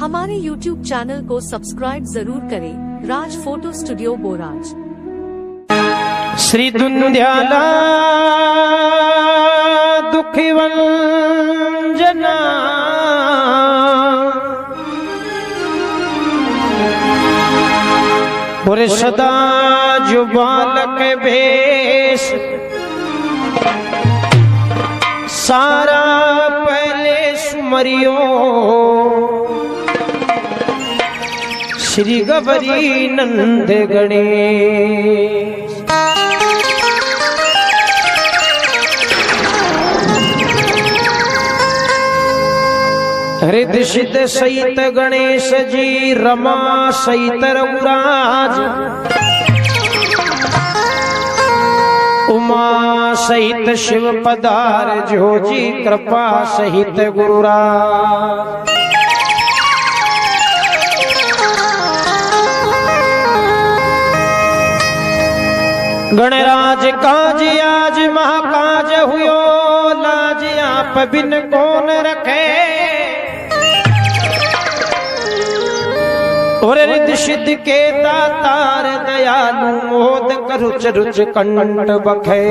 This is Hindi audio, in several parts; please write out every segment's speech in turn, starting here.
हमारे YouTube चैनल को सब्सक्राइब जरूर करें। राज फोटो स्टूडियो बोराज। श्री दुंध्याला दुखी वंजना और सदा जो बालक भेष सारा पहले सुमरियो श्री गौरी नंद गणेश। हृदय सिद्ध सहित गणेश जी रमा सहित रघुराज उमा सहित शिव पधार जो जी कृपा सहित गुरुराज। गणराज काज आज महाकाज हुयो लाज आप बिन कौन रखे और रिद्ध सिद्ध के दातार दयालु मोद करुच रुच कंठ बखे।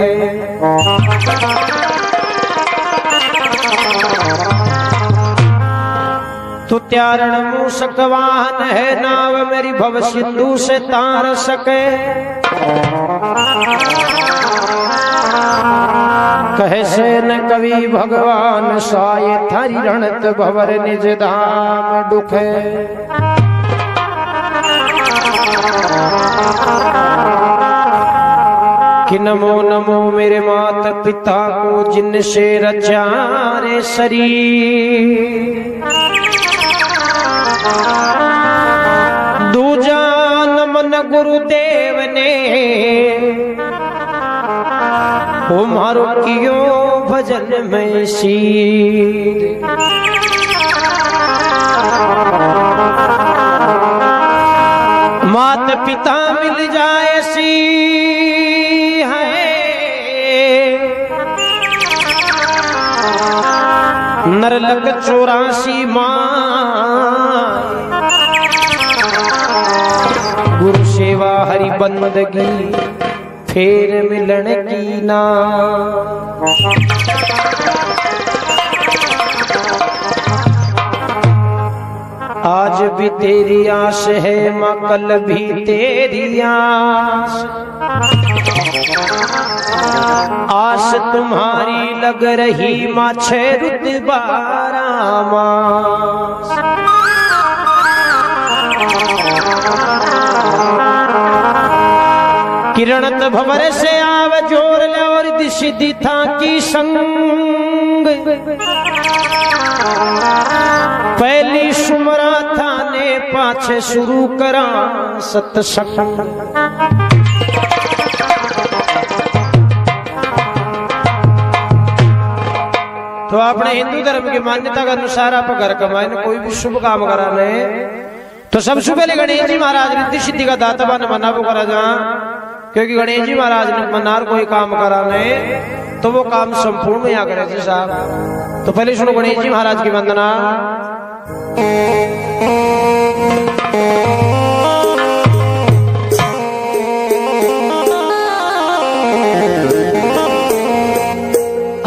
तू त्यारण मूषक वाहन है नाव मेरी भव सिंधु से तार सके। कहे से न कवि भगवान साये थारी रणत भवर निज धाम दुखे। कि नमो नमो मेरे माता पिता को जिनसे रचा रे शरीर। दूजा नमन गुरुदेव ने ओ मारो कियो भजन में शीर। माता पिता मिल जाए सी है नरलक 84 माँ गुरु सेवा हरि बंदगी फेर मिलन की ना। आज भी तेरी आस है माँ कल भी तेरी आस। आस तुम्हारी लग रही माँ 6 रुत 12 मास। किरणत भवर से आव जोर ले और दिशि था की संग। पहली सुमरा थाने पाछे शुरू करा सत्संग। तो अपने हिंदू धर्म की मान्यता के अनुसार आप घर कमाए कोई भी शुभ काम कराने तो सबसे पहले गणेश जी महाराज रिद्धि सिद्धि का दाता बन मना वो करा जा। क्योंकि गणेश जी महाराज ने मनार कोई काम कराने तो वो काम संपूर्ण या करे जी साहब। तो पहले सुनो गणेश जी महाराज की वंदना।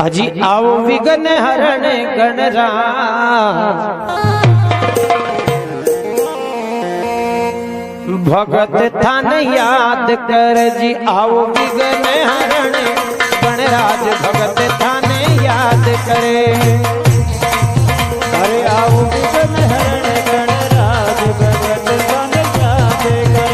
अजी आओ विघ्न हरण गणराज भगत थान याद कर जी। आओ विघ्न हरण गणराज भगत थान याद करे। अरे आओ विघ्न हरण गणराज भगत थान याद करे।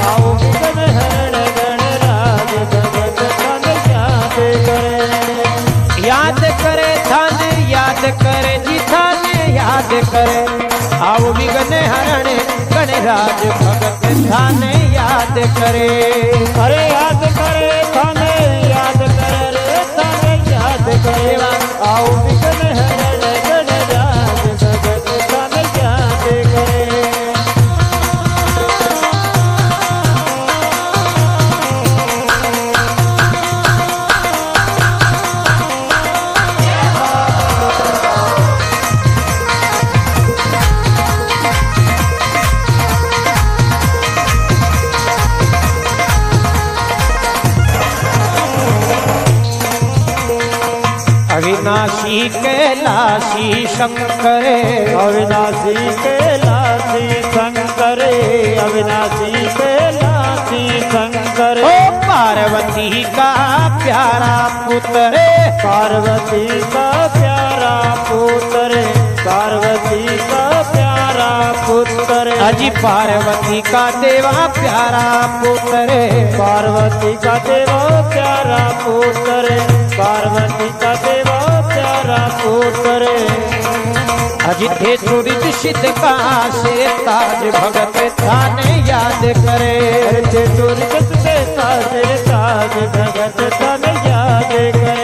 आओ विघ्न हरण गणराज भगत थान याद करे। याद करे थान याद करे जी थान याद करे। आओ विघ्न हरण गणराज भगत थान याद करे। अरे याद करे थान याद करे थान याद करे। आओ विघ्न हरण गणराज भगत थान याद करे। कैलाशी शंकर, अविनाशी कैलाशी शंकर, अविनाशी कैलाशी शंकर। ओ पार्वती का प्यारा पुत्र, पार्वती का प्यारा पुत्र, पार्वती का प्यारा पुत्र। अजी पार्वती का देवा प्यारा पुत्र, पार्वती का देवा प्यारा पुत्र, पार्वती का देवा प्यारा पुत्र। अजी थे चूड़ित सिद्ध का से ताज भगत थाने याद करे, थे चूड़ित से ताज भगत थाने याद करे।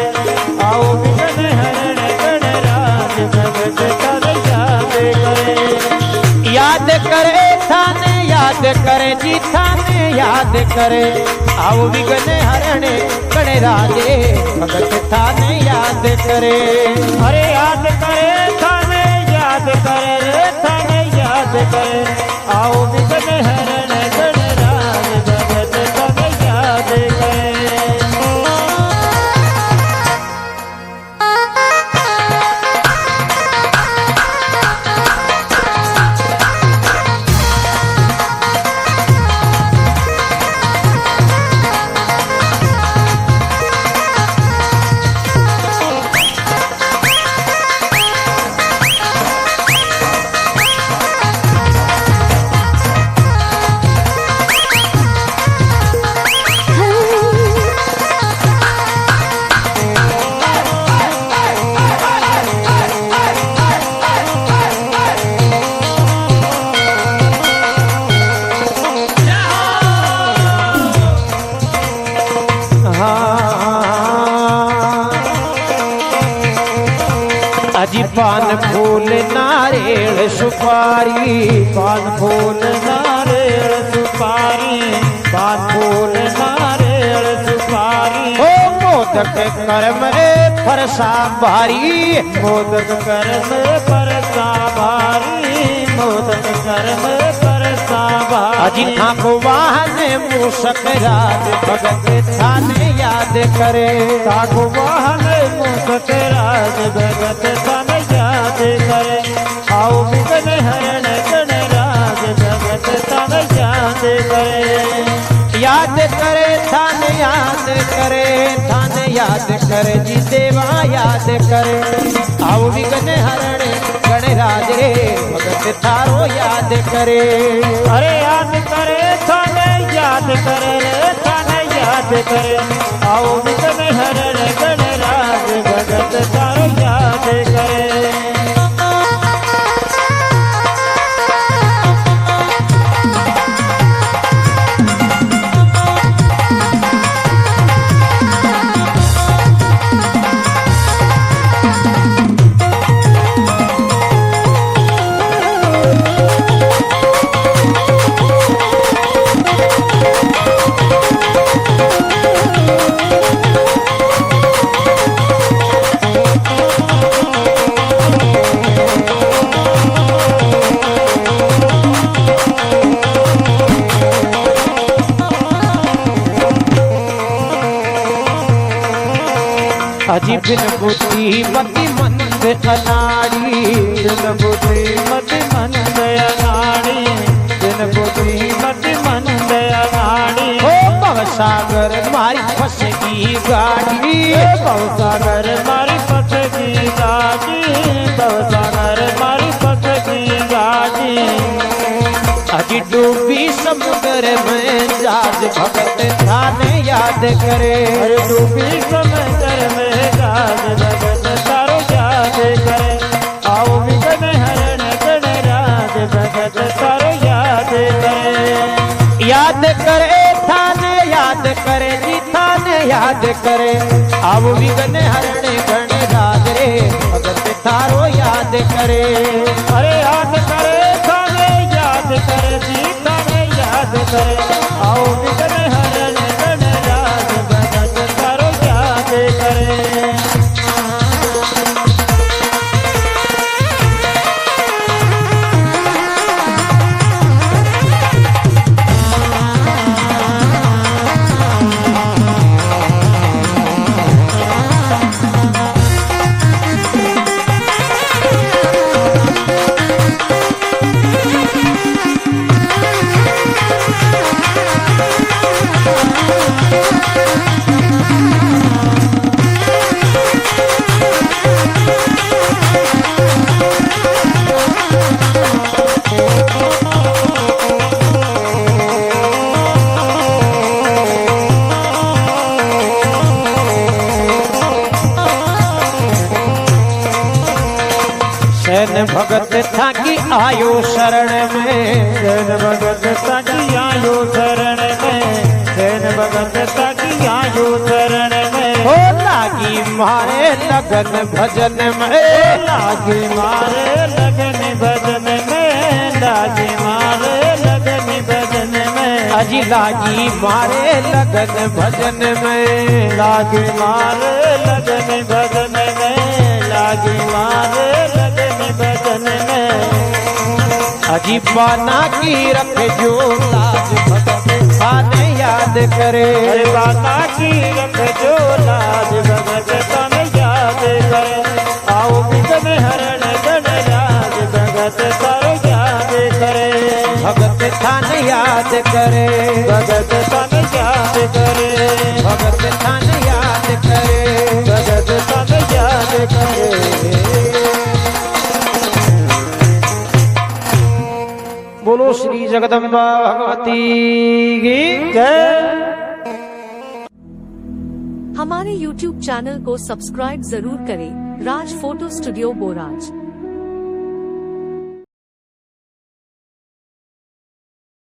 आओ विघ्न हरण गणराज भगत थाने याद करे। याद करे थाने याद करे जी थाने याद करे। आओ विघ्न हरण गणराजे भगत थाने याद करे। अरे याद करे थाने याद करे रे थाने याद करे। आओ विघ्न हरण गणराज भगत थाने याद करे। अजी पान फूल नारियल सुपारी, पान फूल नारियल सुपारी, पान फूल नारियल सुपारी। ओ मोदक कर्म फरसा भारी, मोदक कर्म परसा भारी, मोदक कर्म परसा भारी। अजी ठाको वाहन मूसक राज भगत थाने याद करे। ठाको वाहन मूसक राज भगत थाने याद करे। आओ विघ्न हरण गणराज भगत थाने याद करे। याद करे थाने याद करे, थाने याद करे जी देवा याद करे। आओ विघ्न हरण गणराज रे भगत थारो याद करे। अरे याद करे थाने याद करे रे थाने याद करे। आओ विघ्न हरण गणराज भगत थारो याद करे। अजी बिन बुद्धि मति मंद अनाड़ी, बिन बुद्धि मति मंद अनाड़ी, बिन बुद्धि मति मंद अनाड़ी। ओ भवसागर मारी फसगी गाड़ी, भवसागर मारी फसगी गाड़ी, भवसागर मारी फसगी गाड़ी। अजी डूबी समुद्र में जाज भगत थाने याद करे। अरे डूबी समुद्र में जाज भगत थारो याद करे। आओ विघ्न हरण गणराज भगत थारो याद करे। याद करे थाने याद करे जी थाने याद करे। आओ विघ्न हरण गणराज रे भगत थारो याद करे। अरे याद करे थाने याद करे जी थाने याद करे। आओ विघ्न हरण गणराज भगत थारो याद करे। थाकी आयो शरण में, जैन भगत ताकी आयो शरण में, जैन भगत ताकी आयो शरण में। हो लागी मारे लगन भजन में, लागी मारे लगन भजन में, लागी मारे लगन भजन में। अजी लागी मारे लगन भजन में, लागी मारे लगन भजन में, लागी मारे लगन भजन में। अजी बाना की रख जो लाज भगत थाने याद करे, अरे बाना की रख जो लाज भगत थाने याद करे। आओ विघ्न हरण गणराज भगत थाने याद करे, भगत थाने याद करे, भगत थाने याद करे, भगत थाने याद करे, भगत थाने याद करे। बोलो श्री जगदम्बा भगवती की जय। हमारे YouTube चैनल को सब्सक्राइब जरूर करें। राज फोटो स्टूडियो बोराज।